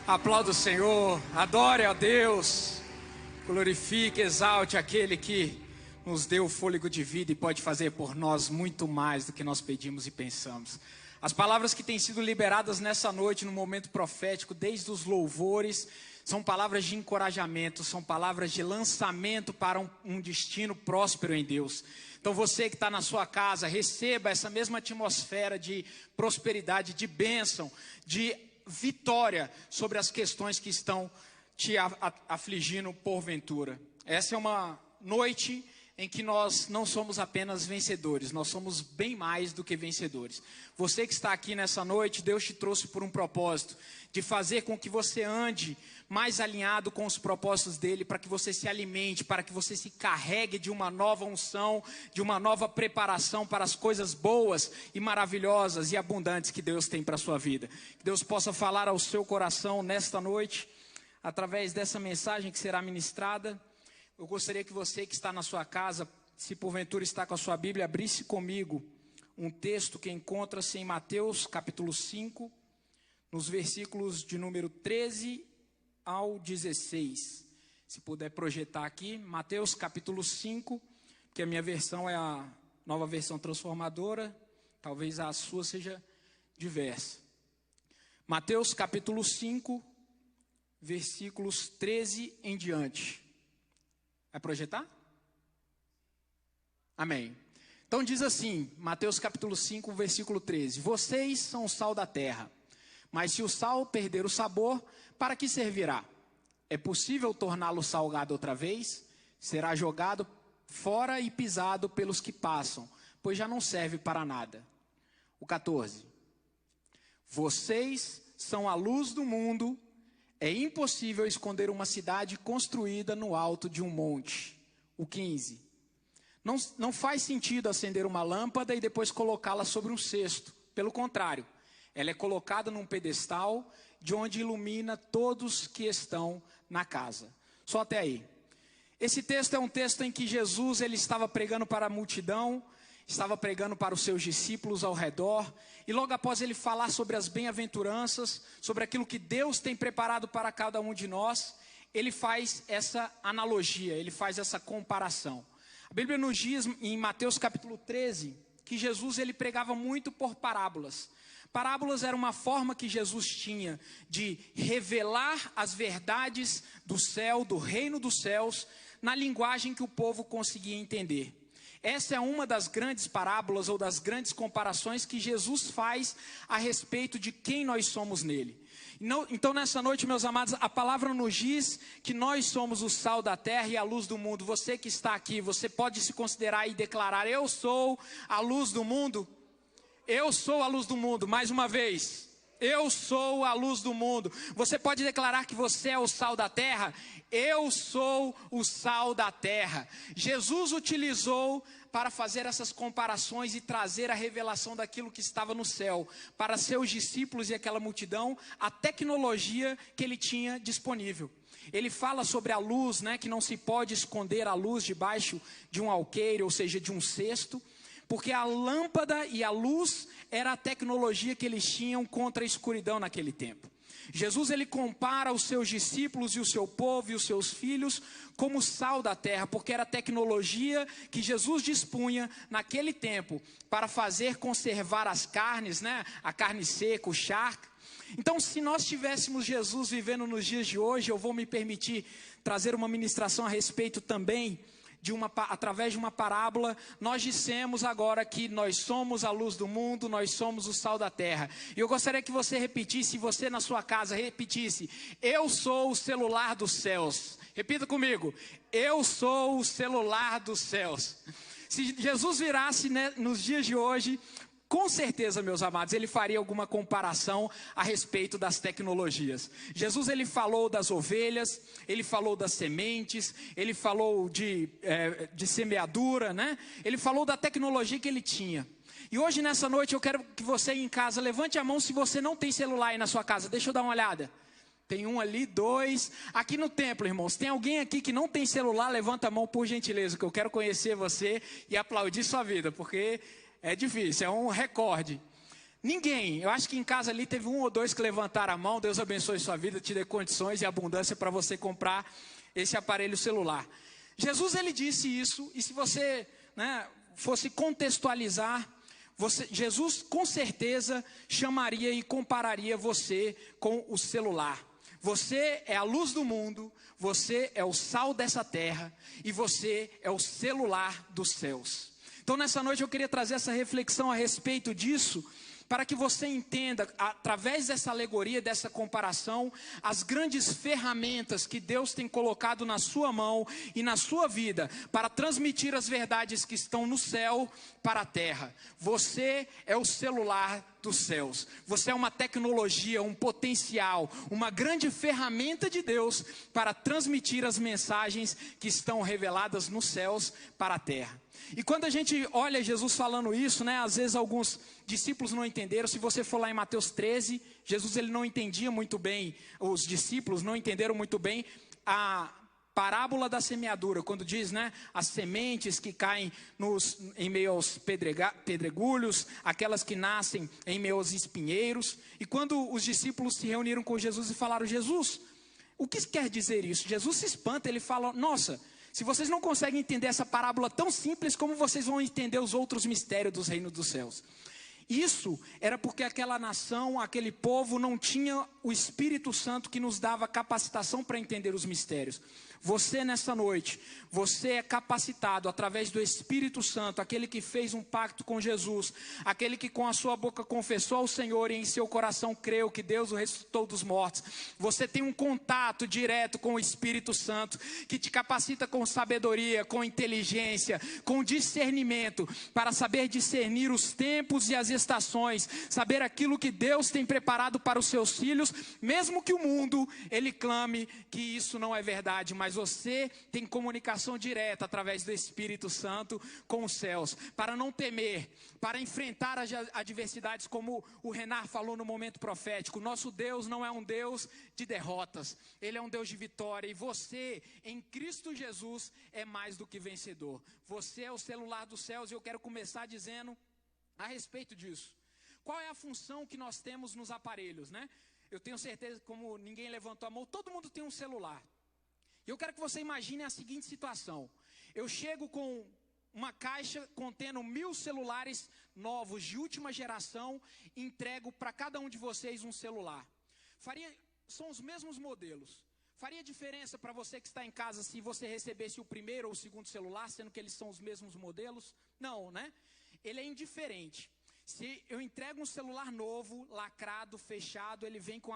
Aplauda o Senhor, adore a Deus, glorifique, exalte aquele que nos deu o fôlego de vida e pode fazer por nós muito mais do que nós pedimos e pensamos. As palavras que têm sido liberadas nessa noite, no momento profético, desde os louvores, são palavras de encorajamento, são palavras de lançamento para um destino próspero em Deus. Então você que está na sua casa, receba essa mesma atmosfera de prosperidade, de bênção, de vitória sobre as questões que estão te afligindo porventura. Essa é uma noite em que nós não somos apenas vencedores, nós somos bem mais do que vencedores. Você que está aqui nessa noite, Deus te trouxe por um propósito, de fazer com que você ande mais alinhado com os propósitos dele, para que você se alimente, para que você se carregue de uma nova unção, de uma nova preparação para as coisas boas e maravilhosas e abundantes que Deus tem para a sua vida. Que Deus possa falar ao seu coração nesta noite, através dessa mensagem que será ministrada. Eu gostaria que você que está na sua casa, se porventura está com a sua Bíblia, abrisse comigo um texto que encontra-se em Mateus capítulo 5, nos versículos de número 13 ao 16. Se puder projetar aqui, Mateus capítulo 5, que a minha versão é a nova versão transformadora, talvez a sua seja diversa. Mateus capítulo 5, versículos 13 em diante. Vai projetar? Amém. Então diz assim, Mateus capítulo 5, versículo 13. Vocês são o sal da terra, mas se o sal perder o sabor, para que servirá? É possível torná-lo salgado outra vez? Será jogado fora e pisado pelos que passam, pois já não serve para nada. O 14. Vocês são a luz do mundo. É impossível esconder uma cidade construída no alto de um monte. O 15. Não faz sentido acender uma lâmpada e depois colocá-la sobre um cesto. Pelo contrário, ela é colocada num pedestal de onde ilumina todos que estão na casa. Só até aí. Esse texto é um texto em que Jesus ele estava pregando para a multidão, estava pregando para os seus discípulos ao redor, e logo após ele falar sobre as bem-aventuranças, sobre aquilo que Deus tem preparado para cada um de nós, ele faz essa analogia, ele faz essa comparação. A Bíblia nos diz em Mateus capítulo 13, que Jesus ele pregava muito por parábolas. Parábolas era uma forma que Jesus tinha de revelar as verdades do céu, do reino dos céus, na linguagem que o povo conseguia entender. Essa é uma das grandes parábolas ou das grandes comparações que Jesus faz a respeito de quem nós somos nele. Então nessa noite, meus amados, a palavra nos diz que nós somos o sal da terra e a luz do mundo. Você que está aqui, você pode se considerar e declarar: eu sou a luz do mundo? Eu sou a luz do mundo, mais uma vez. Eu sou a luz do mundo. Você pode declarar que você é o sal da terra? Eu sou o sal da terra. Jesus utilizou para fazer essas comparações e trazer a revelação daquilo que estava no céu para seus discípulos e aquela multidão, a tecnologia que ele tinha disponível. Ele fala sobre a luz, que não se pode esconder a luz debaixo de um alqueire, ou seja, de um cesto, porque a lâmpada e a luz era a tecnologia que eles tinham contra a escuridão naquele tempo. Jesus ele compara os seus discípulos e o seu povo e os seus filhos como sal da terra, porque era a tecnologia que Jesus dispunha naquele tempo para fazer conservar as carnes, a carne seca, o charque. Então, se nós tivéssemos Jesus vivendo nos dias de hoje, eu vou me permitir trazer uma ministração a respeito também através de uma parábola. Nós dissemos agora que nós somos a luz do mundo, nós somos o sal da terra. E eu gostaria que você repetisse, você na sua casa repetisse: eu sou o celular dos céus. Repita comigo: eu sou o celular dos céus. Se Jesus virasse nos dias de hoje, com certeza, meus amados, ele faria alguma comparação a respeito das tecnologias. Jesus ele falou das ovelhas, ele falou das sementes, ele falou de semeadura, Ele falou da tecnologia que ele tinha. E hoje nessa noite eu quero que você em casa levante a mão se você não tem celular aí na sua casa. Deixa eu dar uma olhada. Tem um ali, dois. Aqui no templo, irmãos, tem alguém aqui que não tem celular? Levanta a mão por gentileza, que eu quero conhecer você e aplaudir sua vida, porque é difícil, é um recorde. Ninguém. Eu acho que em casa ali teve 1 ou 2 que levantaram a mão. Deus abençoe sua vida, te dê condições e abundância para você comprar esse aparelho celular. Jesus, ele disse isso, e se você, fosse contextualizar, Jesus com certeza chamaria e compararia você com o celular. Você é a luz do mundo, você é o sal dessa terra e você é o celular dos céus. Então nessa noite eu queria trazer essa reflexão a respeito disso, para que você entenda, através dessa alegoria, dessa comparação, as grandes ferramentas que Deus tem colocado na sua mão e na sua vida, para transmitir as verdades que estão no céu para a terra. Você é o celular dos céus. Você é uma tecnologia, um potencial, uma grande ferramenta de Deus para transmitir as mensagens que estão reveladas nos céus para a terra. E quando a gente olha Jesus falando isso, às vezes alguns discípulos não entenderam. Se você for lá em Mateus 13, Jesus ele não entendia muito bem, os discípulos não entenderam muito bem a parábola da semeadura, quando diz, as sementes que caem em meio aos pedregulhos, aquelas que nascem em meio aos espinheiros. E quando os discípulos se reuniram com Jesus e falaram: Jesus, o que quer dizer isso? Jesus se espanta, ele fala: nossa, se vocês não conseguem entender essa parábola tão simples, como vocês vão entender os outros mistérios dos reinos dos céus? Isso era porque aquela nação, aquele povo não tinha o Espírito Santo que nos dava capacitação para entender os mistérios. Você nessa noite, você é capacitado através do Espírito Santo, aquele que fez um pacto com Jesus, aquele que com a sua boca confessou ao Senhor e em seu coração creu que Deus o ressuscitou dos mortos. Você tem um contato direto com o Espírito Santo, que te capacita com sabedoria, com inteligência, com discernimento, para saber discernir os tempos e as estações, saber aquilo que Deus tem preparado para os seus filhos, mesmo que o mundo, ele clame que isso não é verdade, mas você tem comunicação direta através do Espírito Santo com os céus, para não temer, para enfrentar as adversidades, como o Renar falou no momento profético. Nosso Deus não é um Deus de derrotas, Ele é um Deus de vitória, e você, em Cristo Jesus, é mais do que vencedor. Você é o celular dos céus, e eu quero começar dizendo a respeito disso. Qual é a função que nós temos nos aparelhos, Eu tenho certeza que, como ninguém levantou a mão, todo mundo tem um celular. E eu quero que você imagine a seguinte situação: eu chego com uma caixa contendo 1000 celulares novos de última geração, e entrego para cada um de vocês um celular. São os mesmos modelos. Faria diferença para você que está em casa se você recebesse o primeiro ou o segundo celular, sendo que eles são os mesmos modelos? Não, Ele é indiferente. Se eu entrego um celular novo, lacrado, fechado, ele vem com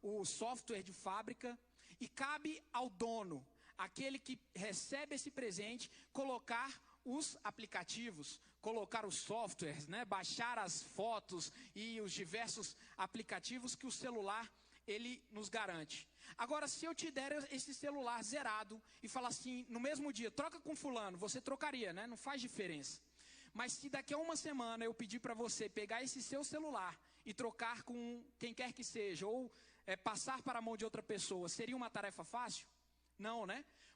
o software de fábrica, e cabe ao dono, aquele que recebe esse presente, colocar os aplicativos, colocar os softwares, baixar as fotos e os diversos aplicativos que o celular ele nos garante. Agora, se eu te der esse celular zerado e falar assim, no mesmo dia, troca com fulano, você trocaria, Não faz diferença. Mas se daqui a uma semana eu pedir para você pegar esse seu celular e trocar com quem quer que seja, ou passar para a mão de outra pessoa, seria uma tarefa fácil? Não,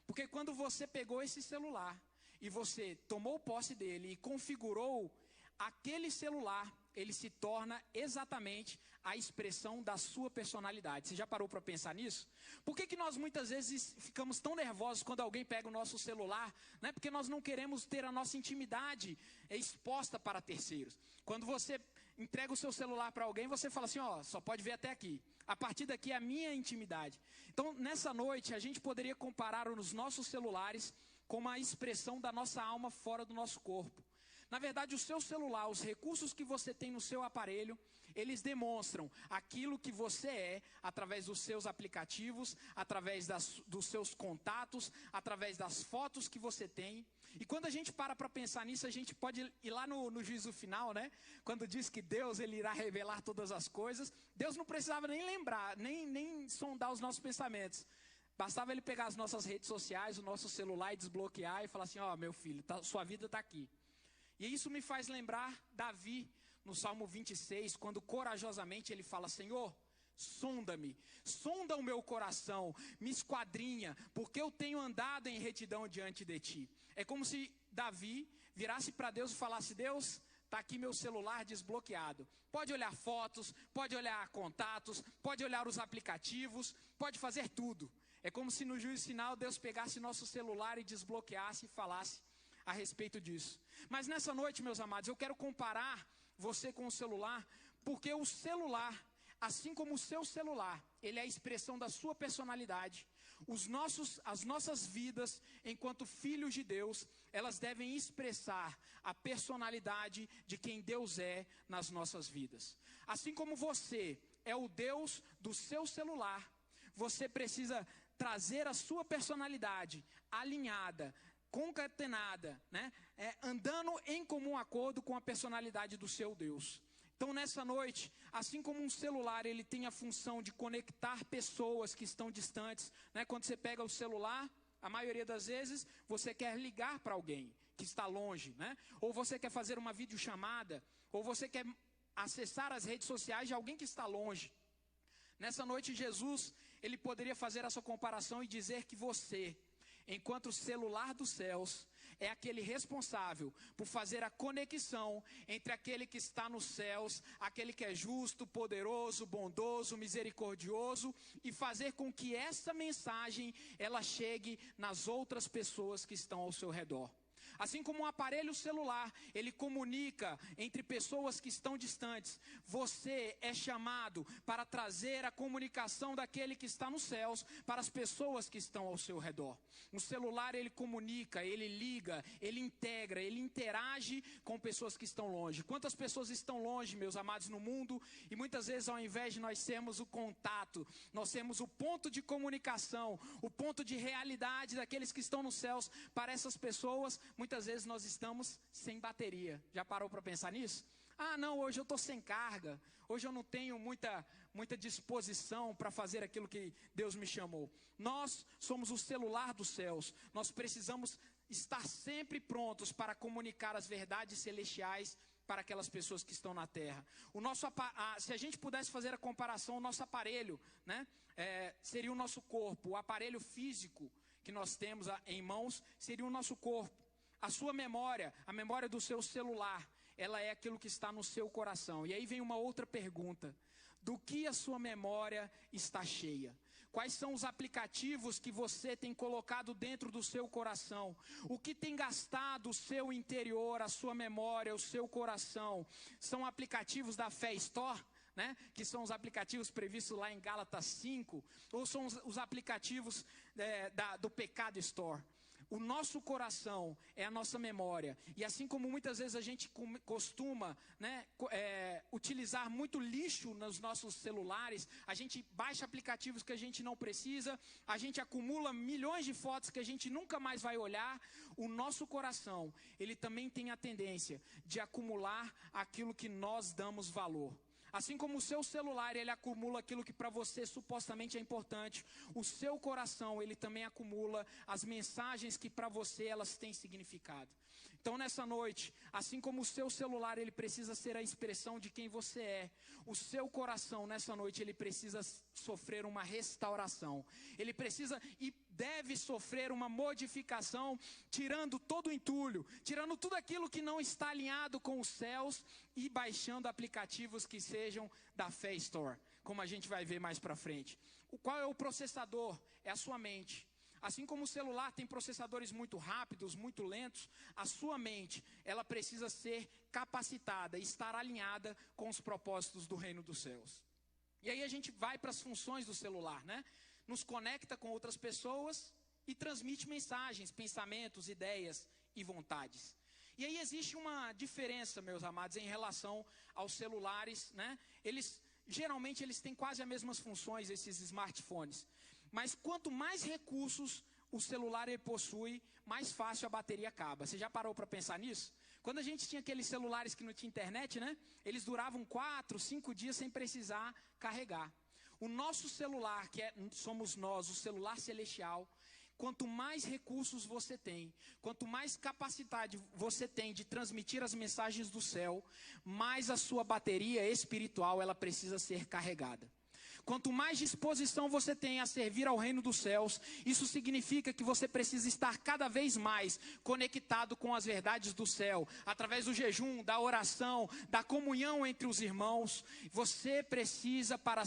Porque quando você pegou esse celular e você tomou posse dele e configurou, aquele celular, ele se torna exatamente a expressão da sua personalidade. Você já parou para pensar nisso? Por que nós muitas vezes ficamos tão nervosos quando alguém pega o nosso celular? Porque nós não queremos ter a nossa intimidade exposta para terceiros. Quando você entrega o seu celular para alguém, você fala assim, só pode ver até aqui. A partir daqui é a minha intimidade. Então, nessa noite, a gente poderia comparar os nossos celulares com uma expressão da nossa alma fora do nosso corpo. Na verdade, o seu celular, os recursos que você tem no seu aparelho, eles demonstram aquilo que você é, através dos seus aplicativos, através dos seus contatos, através das fotos que você tem. E quando a gente para pensar nisso, a gente pode ir lá no juízo final, Quando diz que Deus ele irá revelar todas as coisas, Deus não precisava nem lembrar, nem sondar os nossos pensamentos. Bastava ele pegar as nossas redes sociais, o nosso celular e desbloquear e falar assim, meu filho, sua vida está aqui. E isso me faz lembrar Davi, no Salmo 26, quando corajosamente ele fala, Senhor, sonda-me, sonda o meu coração, me esquadrinha, porque eu tenho andado em retidão diante de ti. É como se Davi virasse para Deus e falasse, Deus, está aqui meu celular desbloqueado. Pode olhar fotos, pode olhar contatos, pode olhar os aplicativos, pode fazer tudo. É como se no juízo final Deus pegasse nosso celular e desbloqueasse e falasse a respeito disso. Mas nessa noite, meus amados, eu quero comparar você com o celular, porque o celular, assim como o seu celular, ele é a expressão da sua personalidade. As nossas vidas, enquanto filhos de Deus, elas devem expressar a personalidade de quem Deus é nas nossas vidas. Assim como você é o Deus do seu celular, você precisa trazer a sua personalidade alinhada, concatenada, né? Andando em comum acordo com a personalidade do seu Deus. Então nessa noite, assim como um celular, ele tem a função de conectar pessoas que estão distantes, né? Quando você pega o celular, a maioria das vezes, você quer ligar para alguém que está longe, né? Ou você quer fazer uma videochamada, ou você quer acessar as redes sociais de alguém que está longe. Nessa noite, Jesus, ele poderia fazer essa comparação e dizer que você, enquanto celular dos céus, é aquele responsável por fazer a conexão entre aquele que está nos céus, aquele que é justo, poderoso, bondoso, misericordioso, e fazer com que essa mensagem ela chegue nas outras pessoas que estão ao seu redor. Assim como um aparelho celular, ele comunica entre pessoas que estão distantes. Você é chamado para trazer a comunicação daquele que está nos céus para as pessoas que estão ao seu redor. O celular, ele comunica, ele liga, ele integra, ele interage com pessoas que estão longe. Quantas pessoas estão longe, meus amados, no mundo? E muitas vezes, ao invés de nós sermos o contato, nós temos o ponto de comunicação, o ponto de realidade daqueles que estão nos céus para essas pessoas. Muitas vezes nós estamos sem bateria. Já parou para pensar nisso? Ah, não, hoje eu estou sem carga. Hoje eu não tenho muita disposição para fazer aquilo que Deus me chamou. Nós somos o celular dos céus. Nós precisamos estar sempre prontos para comunicar as verdades celestiais para aquelas pessoas que estão na terra. Se a gente pudesse fazer a comparação, o nosso aparelho, né, seria o nosso corpo. O aparelho físico que nós temos em mãos seria o nosso corpo. A sua memória, a memória do seu celular, ela é aquilo que está no seu coração. E aí vem uma outra pergunta: do que a sua memória está cheia? Quais são os aplicativos que você tem colocado dentro do seu coração? O que tem gastado o seu interior, a sua memória, o seu coração? São aplicativos da Fé Store, né? Que são os aplicativos previstos lá em Gálatas 5? Ou são os aplicativos do Pecado Store? O nosso coração é a nossa memória. E assim como muitas vezes a gente costuma, né, utilizar muito lixo nos nossos celulares, a gente baixa aplicativos que a gente não precisa, a gente acumula milhões de fotos que a gente nunca mais vai olhar. O nosso coração, ele também tem a tendência de acumular aquilo que nós damos valor. Assim como o seu celular, ele acumula aquilo que para você supostamente é importante, o seu coração, ele também acumula as mensagens que para você elas têm significado. Então nessa noite, assim como o seu celular, ele precisa ser a expressão de quem você é, o seu coração nessa noite, ele precisa sofrer uma restauração. Ele precisa e deve sofrer uma modificação, tirando todo o entulho, tirando tudo aquilo que não está alinhado com os céus e baixando aplicativos que sejam da Fé Store, como a gente vai ver mais para frente. Qual é o processador? É a sua mente. Assim como o celular tem processadores muito rápidos, muito lentos, a sua mente, ela precisa ser capacitada, estar alinhada com os propósitos do reino dos céus. E aí a gente vai para as funções do celular, né? Nos conecta com outras pessoas e transmite mensagens, pensamentos, ideias e vontades. E aí existe uma diferença, meus amados, em relação aos celulares, né? Geralmente eles têm quase as mesmas funções, esses smartphones. Mas quanto mais recursos o celular ele possui, mais fácil a bateria acaba. Você já parou para pensar nisso? Quando a gente tinha aqueles celulares que não tinha internet, né? Eles duravam 4, 5 dias sem precisar carregar. O nosso celular, somos nós, o celular celestial, quanto mais recursos você tem, quanto mais capacidade você tem de transmitir as mensagens do céu, mais a sua bateria espiritual ela precisa ser carregada. Quanto mais disposição você tem a servir ao reino dos céus, isso significa que você precisa estar cada vez mais conectado com as verdades do céu, através do jejum, da oração, da comunhão entre os irmãos. Você precisa, para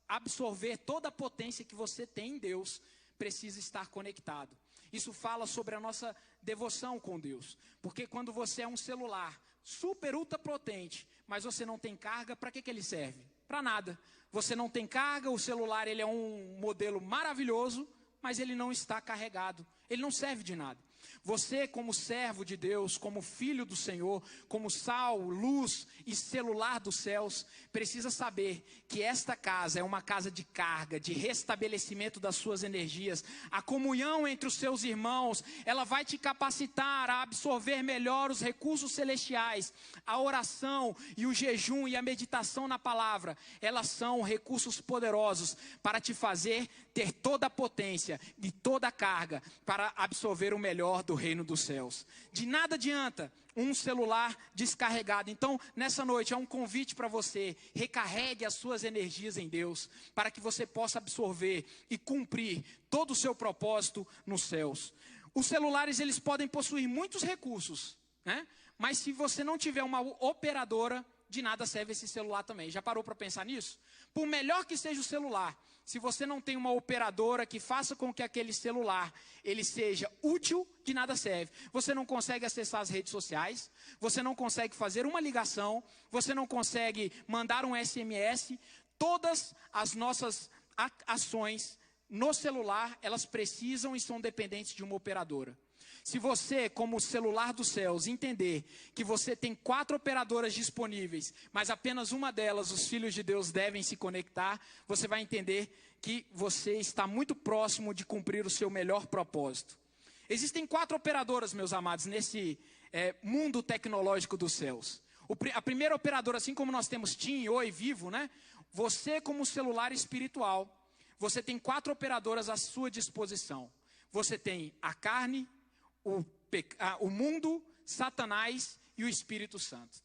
absorver toda a potência que você tem em Deus, precisa estar conectado. Isso fala sobre a nossa devoção com Deus. Porque quando você é um celular super ultra potente, mas você não tem carga, para que ele serve? Para nada. Você não tem carga, o celular ele é um modelo maravilhoso, mas ele não está carregado. Ele não serve de nada. Você, como servo de Deus, como filho do Senhor, como sal, luz e celular dos céus, precisa saber que esta casa é uma casa de carga, de restabelecimento das suas energias. A comunhão entre os seus irmãos, ela vai te capacitar a absorver melhor os recursos celestiais. A oração e o jejum e a meditação na palavra, elas são recursos poderosos para te fazer ter toda a potência e toda a carga para absorver o melhor do reino dos céus. De nada adianta um celular descarregado. Então, nessa noite, é um convite para você: recarregue as suas energias em Deus, para que você possa absorver e cumprir todo o seu propósito nos céus. Os celulares, eles podem possuir muitos recursos, né? Mas se você não tiver uma operadora, de nada serve esse celular também. Já parou para pensar nisso? Por melhor que seja o celular, se você não tem uma operadora que faça com que aquele celular ele seja útil, de nada serve. Você não consegue acessar as redes sociais, você não consegue fazer uma ligação, você não consegue mandar um SMS. Todas as nossas ações no celular, elas precisam e são dependentes de uma operadora. Se você, como celular dos céus, entender que você tem 4 operadoras disponíveis, mas apenas uma delas, os filhos de Deus, devem se conectar, você vai entender que você está muito próximo de cumprir o seu melhor propósito. Existem 4 operadoras, meus amados, nesse mundo tecnológico dos céus. A primeira operadora, assim como nós temos TIM, Oi, Vivo, né? Você, como celular espiritual, você tem 4 operadoras à sua disposição. Você tem a carne, o mundo, Satanás e o Espírito Santo.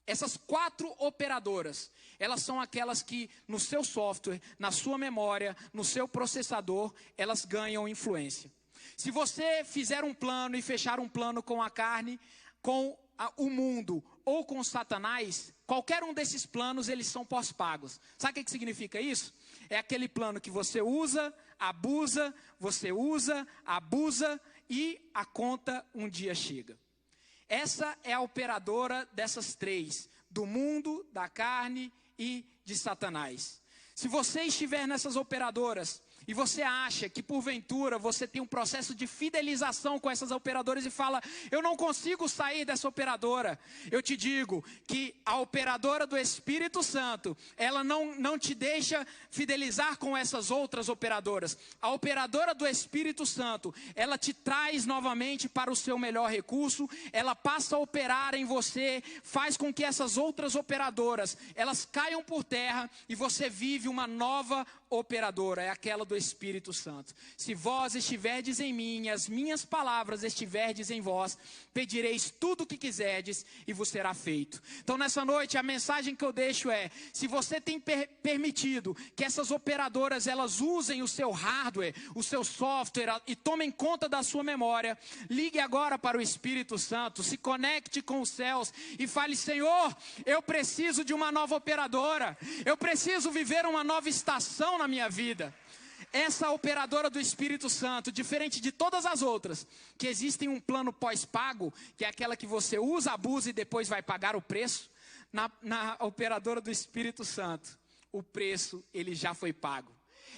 Essas 4 operadoras, elas são aquelas que no seu software, na sua memória, no seu processador, elas ganham influência. Se você fizer um plano e fechar um plano com a carne, com o mundo ou com Satanás, qualquer um desses planos, eles são pós-pagos. Sabe o que significa isso? É aquele plano que você usa, abusa, e a conta um dia chega. Essa é a operadora dessas 3, do mundo, da carne e de Satanás. Se você estiver nessas operadoras e você acha que porventura você tem um processo de fidelização com essas operadoras e fala: eu não consigo sair dessa operadora, eu te digo que a operadora do Espírito Santo, ela não te deixa fidelizar com essas outras operadoras. A operadora do Espírito Santo, ela te traz novamente para o seu melhor recurso, ela passa a operar em você, faz com que essas outras operadoras, elas caiam por terra e você vive uma nova operadora, é aquela do Espírito Santo. Se vós estiverdes em mim, as minhas palavras estiverdes em vós, pedireis tudo o que quiserdes e vos será feito. Então nessa noite a mensagem que eu deixo é: se você tem permitido que essas operadoras elas usem o seu hardware, o seu software e tomem conta da sua memória, ligue agora para o Espírito Santo, se conecte com os céus e fale: Senhor, eu preciso de uma nova operadora, eu preciso viver uma nova estação na minha vida. Essa operadora do Espírito Santo, diferente de todas as outras, que existem um plano pós-pago, que é aquela que você usa, abusa e depois vai pagar o preço, na operadora do Espírito Santo, o preço ele já foi pago.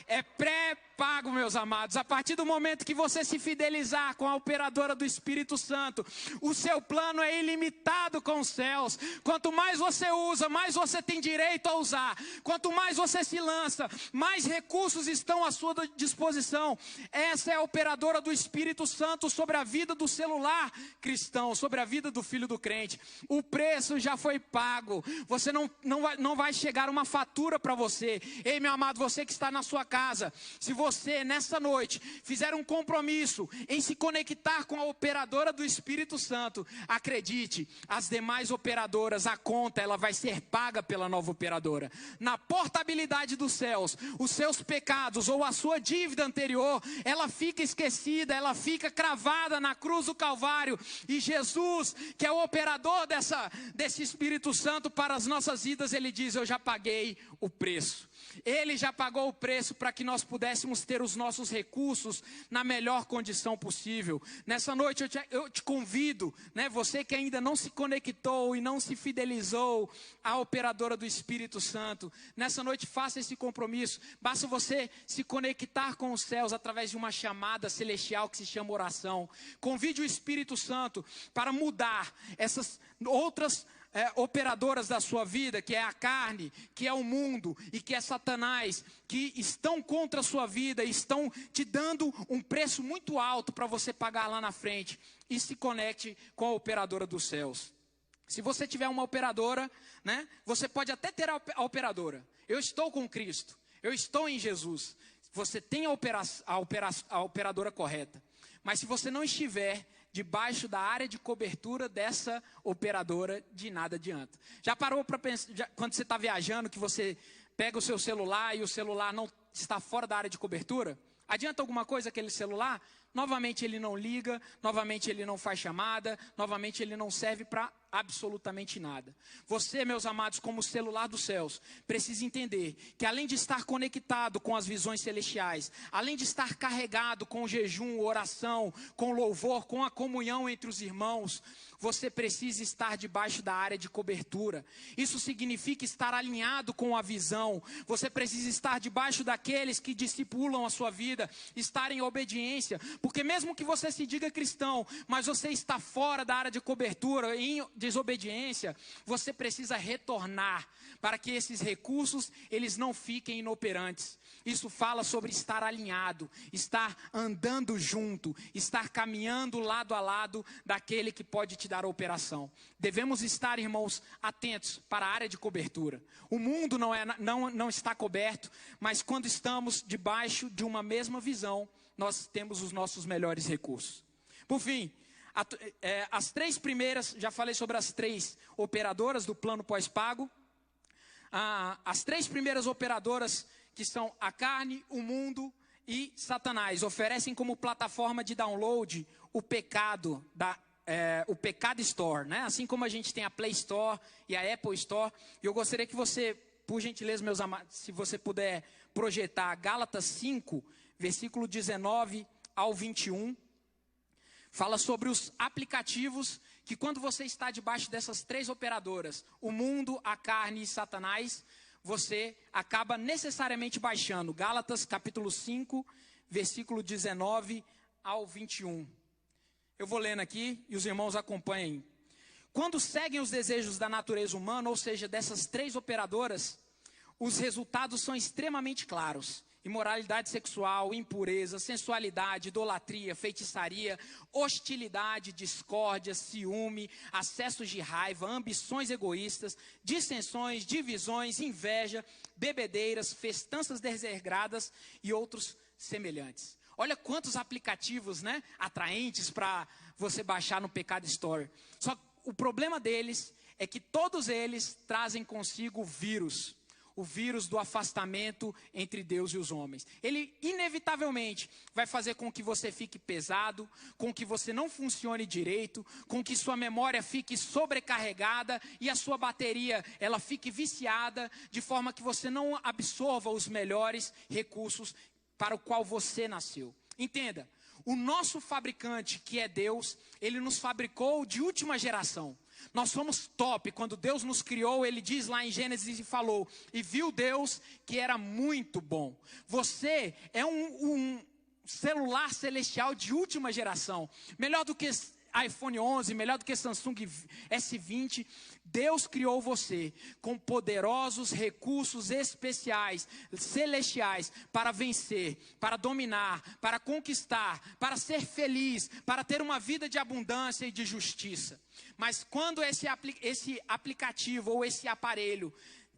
É pré-pago, meus amados. A partir do momento que você se fidelizar com a operadora do Espírito Santo, o seu plano é ilimitado com os céus. Quanto mais você usa, mais você tem direito a usar. Quanto mais você se lança, mais recursos estão à sua disposição. Essa é a operadora do Espírito Santo sobre a vida do celular cristão, sobre a vida do filho do crente. O preço já foi pago. Você não vai chegar uma fatura para você. Ei, meu amado, você que está na sua casa, se você, nessa noite, fizer um compromisso em se conectar com a operadora do Espírito Santo, acredite, as demais operadoras, a conta, ela vai ser paga pela nova operadora. Na portabilidade dos céus, os seus pecados ou a sua dívida anterior, ela fica esquecida, ela fica cravada na cruz do Calvário. E Jesus, que é o operador desse Espírito Santo para as nossas vidas, ele diz: eu já paguei o preço. Ele já pagou o preço para que nós pudéssemos ter os nossos recursos na melhor condição possível. Nessa noite eu te convido, né, você que ainda não se conectou e não se fidelizou à operadora do Espírito Santo, nessa noite faça esse compromisso. Basta você se conectar com os céus através de uma chamada celestial que se chama oração. Convide o Espírito Santo para mudar essas outras operadoras da sua vida, que é a carne, que é o mundo e que é Satanás, que estão contra a sua vida, estão te dando um preço muito alto para você pagar lá na frente. E se conecte com a operadora dos céus. Se você tiver uma operadora, né, você pode até ter a operadora. Eu estou com Cristo, eu estou em Jesus. Você tem a operadora correta. Mas se você não estiver debaixo da área de cobertura dessa operadora, de nada adianta. Já parou para pensar, quando você está viajando, que você pega o seu celular e o celular não está fora da área de cobertura? Adianta alguma coisa aquele celular? Novamente ele não liga, novamente ele não faz chamada, novamente ele não serve para absolutamente nada. Você, meus amados, como celular dos céus, precisa entender que além de estar conectado com as visões celestiais, além de estar carregado com jejum, oração, com louvor, com a comunhão entre os irmãos, você precisa estar debaixo da área de cobertura. Isso significa estar alinhado com a visão. Você precisa estar debaixo daqueles que discipulam a sua vida, estar em obediência, porque mesmo que você se diga cristão, mas você está fora da área de cobertura, em desobediência, você precisa retornar para que esses recursos eles não fiquem inoperantes. Isso fala sobre estar alinhado, estar andando junto, estar caminhando lado a lado daquele que pode te dar a operação. Devemos estar, irmãos, atentos para a área de cobertura. O mundo não está coberto, mas quando estamos debaixo de uma mesma visão, nós temos os nossos melhores recursos. Por fim, as três primeiras, já falei sobre as três operadoras do plano pós-pago. As três primeiras operadoras, que são a carne, o mundo e Satanás, oferecem como plataforma de download o pecado, o Pecado Store, né? Assim como a gente tem a Play Store e a Apple Store. E eu gostaria que você, por gentileza, meus amados, se você puder projetar Gálatas 5, versículo 19 ao 21, fala sobre os aplicativos que quando você está debaixo dessas três operadoras, o mundo, a carne e Satanás, você acaba necessariamente baixando. Gálatas capítulo 5, versículo 19 ao 21. Eu vou lendo aqui e os irmãos acompanhem. Quando seguem os desejos da natureza humana, ou seja, dessas três operadoras, os resultados são extremamente claros. Imoralidade sexual, impureza, sensualidade, idolatria, feitiçaria, hostilidade, discórdia, ciúme, acessos de raiva, ambições egoístas, dissensões, divisões, inveja, bebedeiras, festanças desregradas e outros semelhantes. Olha quantos aplicativos, né, atraentes para você baixar no Pecado Store. Só que o problema deles é que todos eles trazem consigo o vírus do afastamento entre Deus e os homens. Ele inevitavelmente vai fazer com que você fique pesado, com que você não funcione direito, com que sua memória fique sobrecarregada e a sua bateria ela fique viciada, de forma que você não absorva os melhores recursos para o qual você nasceu. Entenda, o nosso fabricante, que é Deus, ele nos fabricou de última geração. Nós somos top. Quando Deus nos criou, ele diz lá em Gênesis e falou: e viu Deus que era muito bom. Você é um celular celestial de última geração. Melhor do que iPhone 11, melhor do que Samsung S20. Deus criou você com poderosos recursos especiais, celestiais, para vencer, para dominar, para conquistar, para ser feliz, para ter uma vida de abundância e de justiça. Mas quando esse aplicativo ou esse aparelho,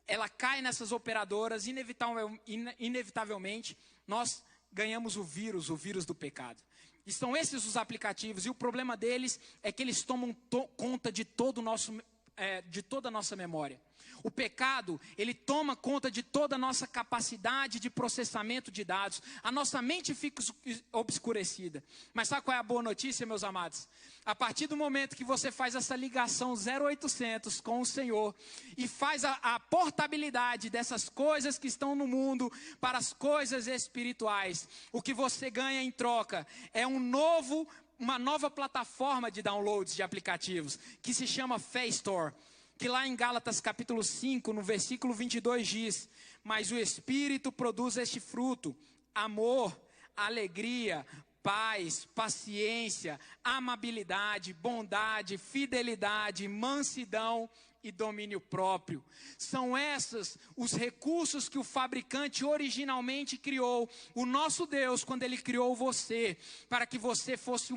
ela cai nessas operadoras, inevitavelmente, nós ganhamos o vírus do pecado. E são esses os aplicativos, e o problema deles é que eles tomam conta de toda a nossa memória. O pecado, ele toma conta de toda a nossa capacidade de processamento de dados. A nossa mente fica obscurecida. Mas sabe qual é a boa notícia, meus amados? A partir do momento que você faz essa ligação 0800 com o Senhor e faz a portabilidade dessas coisas que estão no mundo para as coisas espirituais, o que você ganha em troca é uma nova plataforma de downloads de aplicativos, que se chama FayStore. Que lá em Gálatas capítulo 5, no versículo 22 diz: mas o Espírito produz este fruto: amor, alegria, paz, paciência, amabilidade, bondade, fidelidade, mansidão e domínio próprio. São esses os recursos que o fabricante originalmente criou, o nosso Deus, quando ele criou você, para que você fosse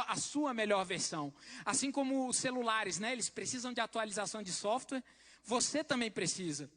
a sua melhor versão. Assim como os celulares, né? Eles precisam de atualização de software, você também precisa.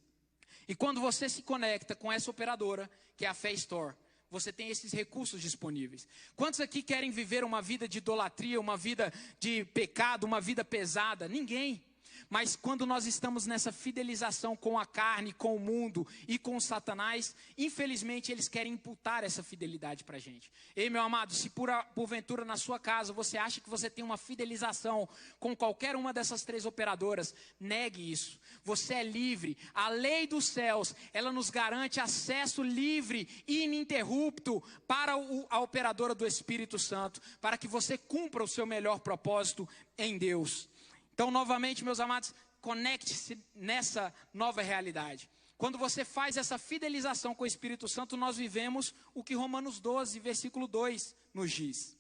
E quando você se conecta com essa operadora, que é a FayStore, você tem esses recursos disponíveis. Quantos aqui querem viver uma vida de idolatria, uma vida de pecado, uma vida pesada? Ninguém. Mas quando nós estamos nessa fidelização com a carne, com o mundo e com o Satanás, infelizmente eles querem imputar essa fidelidade para a gente. Ei, meu amado, se porventura na sua casa você acha que você tem uma fidelização com qualquer uma dessas três operadoras, negue isso. Você é livre. A lei dos céus, ela nos garante acesso livre e ininterrupto para a operadora do Espírito Santo, para que você cumpra o seu melhor propósito em Deus. Então, novamente, meus amados, conecte-se nessa nova realidade. Quando você faz essa fidelização com o Espírito Santo, nós vivemos o que Romanos 12, versículo 2 nos diz.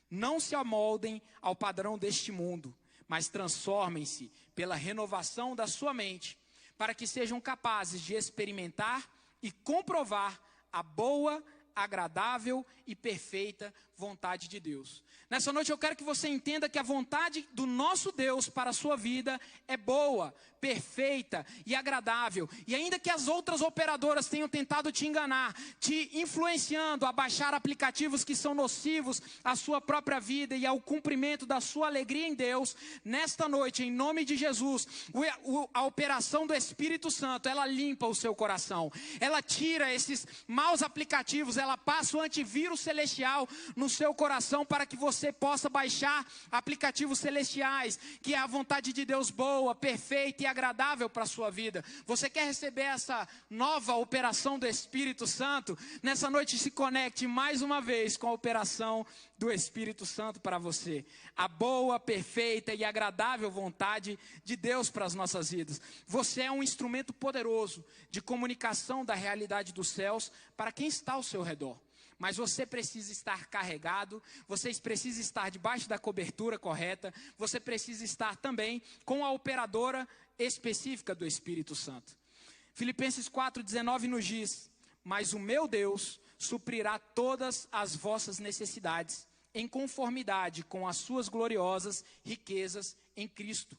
Não se amoldem ao padrão deste mundo, mas transformem-se pela renovação da sua mente, para que sejam capazes de experimentar e comprovar a boa, agradável e perfeita vontade de Deus. Nessa noite eu quero que você entenda que a vontade do nosso Deus para a sua vida é boa, perfeita e agradável. E ainda que as outras operadoras tenham tentado te enganar, te influenciando a baixar aplicativos que são nocivos à sua própria vida e ao cumprimento da sua alegria em Deus, nesta noite, em nome de Jesus, a operação do Espírito Santo, ela limpa o seu coração. Ela tira esses maus aplicativos, ela passa o antivírus celestial no seu coração para que você possa baixar aplicativos celestiais, que é a vontade de Deus boa, perfeita e agradável para a sua vida. Você quer receber essa nova operação do Espírito Santo? Nessa noite se conecte mais uma vez com a operação do Espírito Santo para você. A boa, perfeita e agradável vontade de Deus para as nossas vidas. Você é um instrumento poderoso de comunicação da realidade dos céus para quem está ao seu redor. Mas você precisa estar carregado, você precisa estar debaixo da cobertura correta, você precisa estar também com a operadora específica do Espírito Santo. Filipenses 4,19 nos diz: mas o meu Deus suprirá todas as vossas necessidades, em conformidade com as suas gloriosas riquezas em Cristo.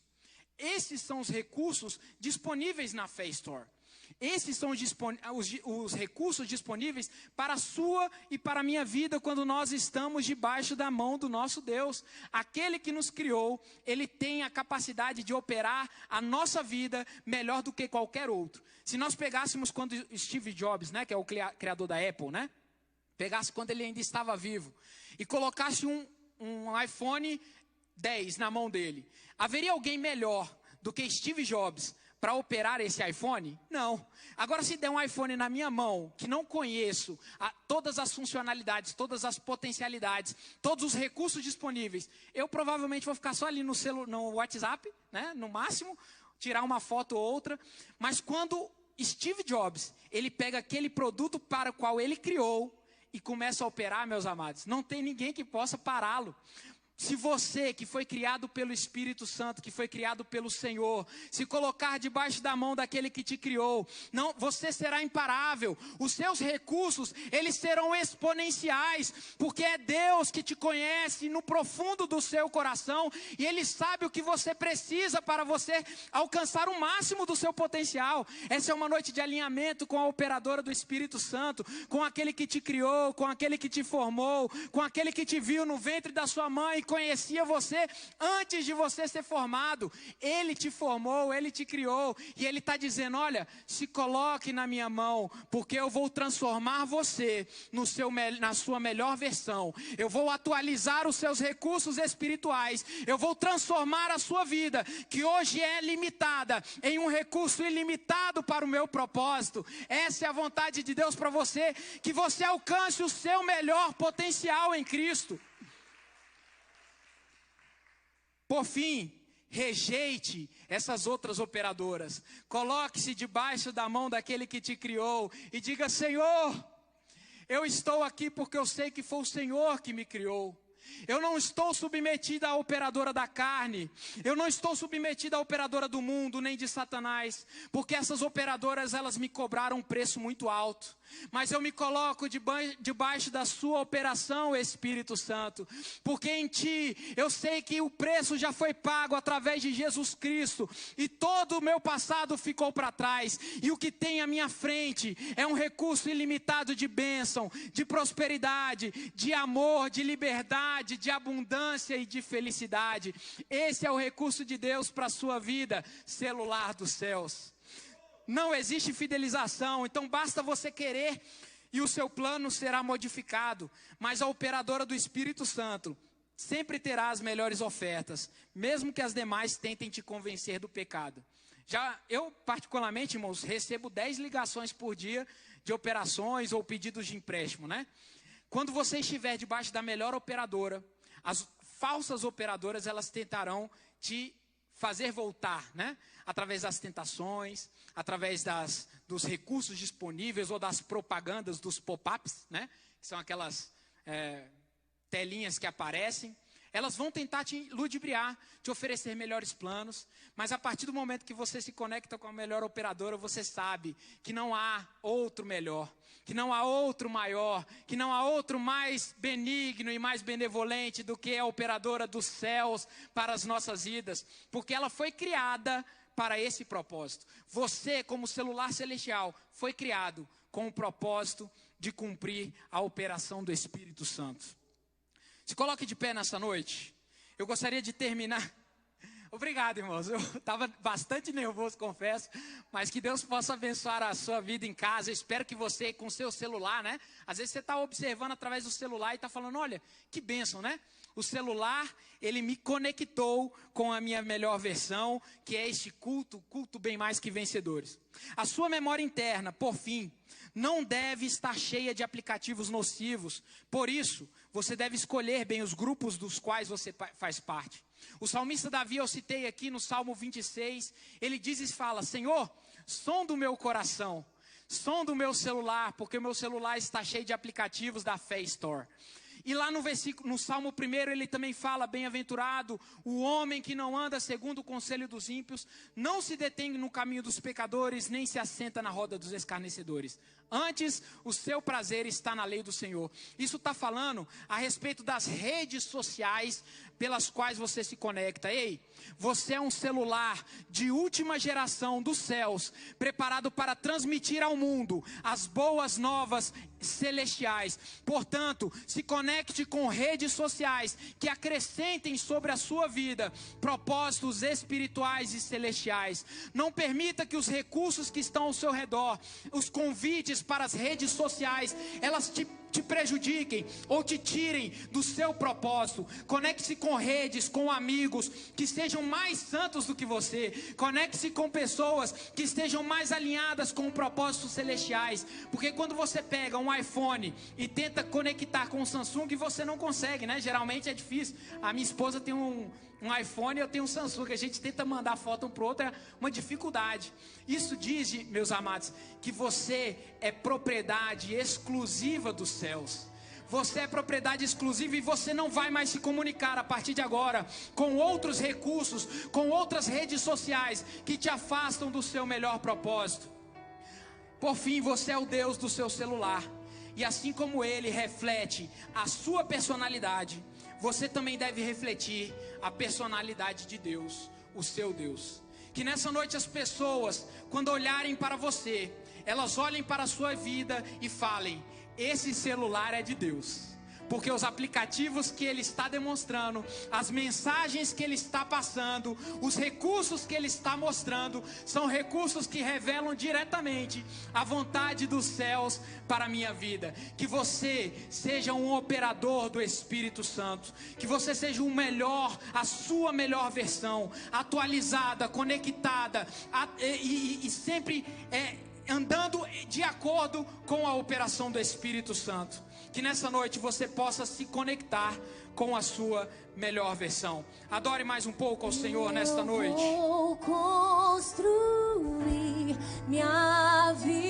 Esses são os recursos disponíveis na FayStore. Esses são os recursos disponíveis para a sua e para a minha vida quando nós estamos debaixo da mão do nosso Deus. Aquele que nos criou, ele tem a capacidade de operar a nossa vida melhor do que qualquer outro. Se nós pegássemos quando Steve Jobs, né, que é o criador da Apple, né, pegasse quando ele ainda estava vivo e colocasse um iPhone 10 na mão dele, haveria alguém melhor do que Steve Jobs para operar esse iPhone? Não. Agora, se der um iPhone na minha mão, que não conheço todas as funcionalidades, todas as potencialidades, todos os recursos disponíveis, eu provavelmente vou ficar só ali no WhatsApp, né, no máximo, tirar uma foto ou outra. Mas quando Steve Jobs, ele pega aquele produto para o qual ele criou e começa a operar, meus amados, não tem ninguém que possa pará-lo. Se você, que foi criado pelo Espírito Santo, que foi criado pelo Senhor, se colocar debaixo da mão daquele que te criou, não, você será imparável. Os seus recursos, eles serão exponenciais, porque é Deus que te conhece no profundo do seu coração, e Ele sabe o que você precisa para você alcançar o máximo do seu potencial. Essa é uma noite de alinhamento com a operadora do Espírito Santo, com aquele que te criou, com aquele que te formou, com aquele que te viu no ventre da sua mãe, conhecia você antes de você ser formado. Ele te formou, Ele te criou, e Ele está dizendo, olha, se coloque na minha mão, porque eu vou transformar você na sua melhor versão. Eu vou atualizar os seus recursos espirituais, eu vou transformar a sua vida, que hoje é limitada, em um recurso ilimitado para o meu propósito. Essa é a vontade de Deus para você, que você alcance o seu melhor potencial em Cristo. Por fim, rejeite essas outras operadoras. Coloque-se debaixo da mão daquele que te criou e diga, Senhor, eu estou aqui porque eu sei que foi o Senhor que me criou. Eu não estou submetida à operadora da carne, eu não estou submetida à operadora do mundo, nem de Satanás, porque essas operadoras, elas me cobraram um preço muito alto. Mas eu me coloco debaixo da sua operação, Espírito Santo, porque em ti eu sei que o preço já foi pago através de Jesus Cristo, e todo o meu passado ficou para trás, e o que tem à minha frente é um recurso ilimitado de bênção, de prosperidade, de amor, de liberdade, de abundância e de felicidade. Esse é o recurso de Deus para a sua vida, celular dos céus. Não existe fidelização, então basta você querer e o seu plano será modificado. Mas a operadora do Espírito Santo sempre terá as melhores ofertas, mesmo que as demais tentem te convencer do pecado. Eu particularmente, irmãos, recebo 10 ligações por dia de operações ou pedidos de empréstimo, né? Quando você estiver debaixo da melhor operadora, as falsas operadoras, elas tentarão te fazer voltar, né? Através das tentações, através dos recursos disponíveis ou das propagandas, dos pop-ups, né? Que são aquelas telinhas que aparecem. Elas vão tentar te ludibriar, te oferecer melhores planos, mas a partir do momento que você se conecta com a melhor operadora, você sabe que não há outro melhor, que não há outro maior, que não há outro mais benigno e mais benevolente do que a operadora dos céus para as nossas vidas, porque ela foi criada para esse propósito. Você, como celular celestial, foi criado com o propósito de cumprir a operação do Espírito Santo. Se coloque de pé nessa noite. Eu gostaria de terminar. Obrigado, irmãos. Eu estava bastante nervoso, confesso. Mas que Deus possa abençoar a sua vida em casa. Eu espero que você, com o seu celular, né? Às vezes você está observando através do celular e está falando, olha, que bênção, né? O celular, ele me conectou com a minha melhor versão, que é este culto bem mais que vencedores. A sua memória interna, por fim, não deve estar cheia de aplicativos nocivos. Por isso, você deve escolher bem os grupos dos quais você faz parte. O salmista Davi, eu citei aqui no Salmo 26, ele diz e fala, Senhor, sonda o meu coração, sonda o meu celular, porque o meu celular está cheio de aplicativos da Fé Store. E lá no Salmo 1, ele também fala, bem-aventurado o homem que não anda segundo o conselho dos ímpios, não se detém no caminho dos pecadores, nem se assenta na roda dos escarnecedores. Antes, o seu prazer está na lei do Senhor. Isso está falando a respeito das redes sociais pelas quais você se conecta. Ei, você é um celular de última geração dos céus, preparado para transmitir ao mundo as boas novas celestiais. Portanto, se conecte com redes sociais que acrescentem sobre a sua vida propósitos espirituais e celestiais. Não permita que os recursos que estão ao seu redor, os convites para as redes sociais, elas te prejudiquem ou te tirem do seu propósito. Conecte-se com redes, com amigos que sejam mais santos do que você. Conecte-se com pessoas que estejam mais alinhadas com propósitos celestiais. Porque quando você pega um iPhone e tenta conectar com o Samsung, você não consegue, né? Geralmente é difícil. A minha esposa tem um iPhone e eu tenho um Samsung. A gente tenta mandar foto um para o outro, é uma dificuldade. Isso diz, meus amados, que você é propriedade exclusiva dos céus. Você é propriedade exclusiva e você não vai mais se comunicar a partir de agora com outros recursos, com outras redes sociais que te afastam do seu melhor propósito. Por fim, você é o Deus do seu celular. E assim como ele reflete a sua personalidade, você também deve refletir a personalidade de Deus, o seu Deus. Que nessa noite as pessoas, quando olharem para você, elas olhem para a sua vida e falem: esse celular é de Deus. Porque os aplicativos que ele está demonstrando, as mensagens que ele está passando, os recursos que ele está mostrando, são recursos que revelam diretamente a vontade dos céus para a minha vida. Que você seja um operador do Espírito Santo. Que você seja o melhor, a sua melhor versão, atualizada, conectada e sempre andando de acordo com a operação do Espírito Santo. Que nessa noite você possa se conectar com a sua melhor versão. Adore mais um pouco ao Senhor nesta noite. Vou construir minha vida